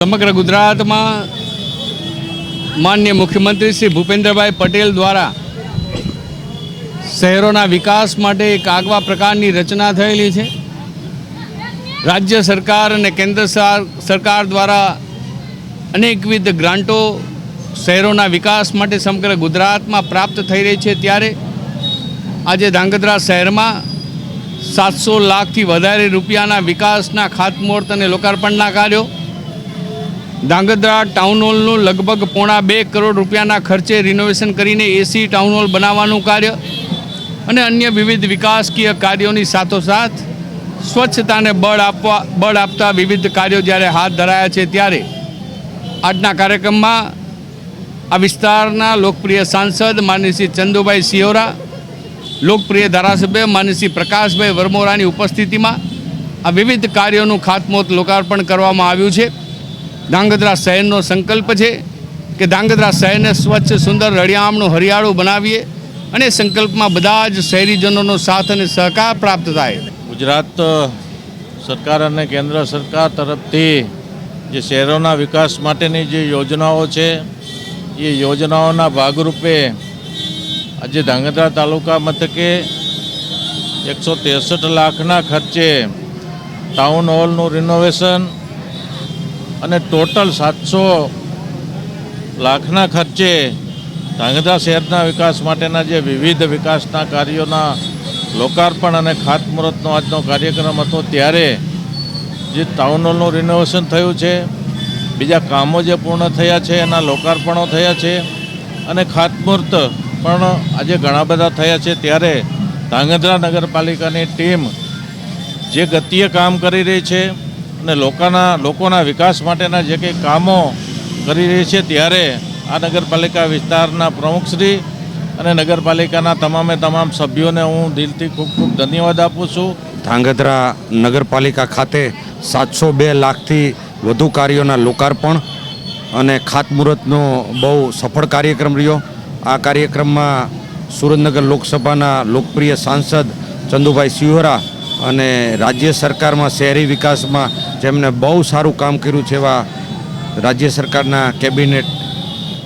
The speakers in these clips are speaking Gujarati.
સમગ્ર ગુજરાતમાં માનનીય મુખ્યમંત્રી શ્રી ભૂપેન્દ્રભાઈ પટેલ દ્વારા શહેરોના વિકાસ માટે એક આગવા પ્રકારની રચના થયેલી છે। રાજ્ય સરકાર અને કેન્દ્ર સરકાર દ્વારા અનેકવિધ ગ્રાન્ટો શહેરોના વિકાસ માટે સમગ્ર ગુજરાતમાં પ્રાપ્ત થઈ રહી છે। ત્યારે આજે ધાંગધ્રા શહેરમાં 700 લાખથી વધારે રૂપિયાના વિકાસના ખાતમુહૂર્ત અને લોકાર્પણના કાર્યો, ધાંગધ્રા ટાઉન હોલનું લગભગ 2.5 કરોડ રૂપિયાના ખર્ચે રિનોવેશન કરીને એસી ટાઉન હોલ બનાવવાનું કાર્ય અને અન્ય વિવિધ વિકાસકીય કાર્યોની સાથોસાથ સ્વચ્છતાને બળ આપતા વિવિધ કાર્યો જ્યારે હાથ ધરાયા છે, ત્યારે આજના કાર્યક્રમમાં આ વિસ્તારના લોકપ્રિય સાંસદ માનનીય શ્રી ચંદુભાઈ સિહોરા, લોકપ્રિય ધારાસભ્ય માનનીય શ્રી પ્રકાશભાઈ વરમોરાની ઉપસ્થિતિમાં આ વિવિધ કાર્યોનું ખાતમુહૂર્ત લોકાર્પણ કરવામાં આવ્યું છે। ધાંગધ્રા શહેરનો સંકલ્પ છે કે ધાંગધ્રા શહેરને સ્વચ્છ, સુંદર, રળિયામણું, હરિયાળું બનાવીએ અને સંકલ્પમાં બધા જ શહેરીજનોનો સાથ અને સહકાર પ્રાપ્ત થાય। ગુજરાત સરકાર અને કેન્દ્ર સરકાર તરફથી જે શહેરોના વિકાસ માટેની જે યોજનાઓ છે, એ યોજનાઓના ભાગરૂપે આજે ધાંગધ્રા તાલુકા મથકે 163 લાખના ખર્ચે ટાઉન હોલનું રિનોવેશન અને ટોટલ 700 લાખના ખર્ચે ધાંગધ્રા શહેરના વિકાસ માટેના જે વિવિધ વિકાસના કાર્યોના લોકાર્પણ અને ખાતમુહૂર્તનો આજનો કાર્યક્રમ હતો। ત્યારે જે ટાઉન હોલનું રિનોવેશન થયું છે, બીજા કામો જે પૂર્ણ થયા છે એના લોકાર્પણો થયા છે અને ખાતમુહૂર્ત પણ આજે ઘણા બધા થયા છે। ત્યારે ધાંગધ્રા નગરપાલિકાની ટીમ જે ગતિએ કામ કરી રહી છે અને લોકોના વિકાસ માટેના જે કંઈ કામો કરી રહી છે, ત્યારે આ નગરપાલિકા વિસ્તારના પ્રમુખશ્રી અને નગરપાલિકાના તમામ સભ્યોને હું દિલથી ખૂબ ખૂબ ધન્યવાદ આપું છું। ધાંગધ્રા નગરપાલિકા ખાતે 702 લાખથી વધુ કાર્યોના લોકાર્પણ અને ખાતમુહૂર્તનો બહુ સફળ કાર્યક્રમ રહ્યો। આ કાર્યક્રમમાં સુરેન્દ્રનગર લોકસભાના લોકપ્રિય સાંસદ ચંદુભાઈ સિહોરા અને રાજ્ય સરકારમાં શહેરી વિકાસમાં જેમણે બહુ સારું કામ કર્યું છે એવા રાજ્ય સરકારના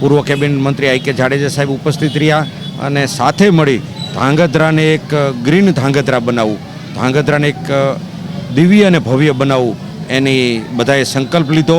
પૂર્વ કેબિનેટ મંત્રી આઈ કે જાડેજા સાહેબ ઉપસ્થિત રહ્યા અને સાથે મળી ધાંગધ્રાને એક ગ્રીન ધાંગધ્રા બનાવવું, ધાંગધ્રાને એક દિવ્ય અને ભવ્ય બનાવવું, એની બધાએ સંકલ્પ લીધો।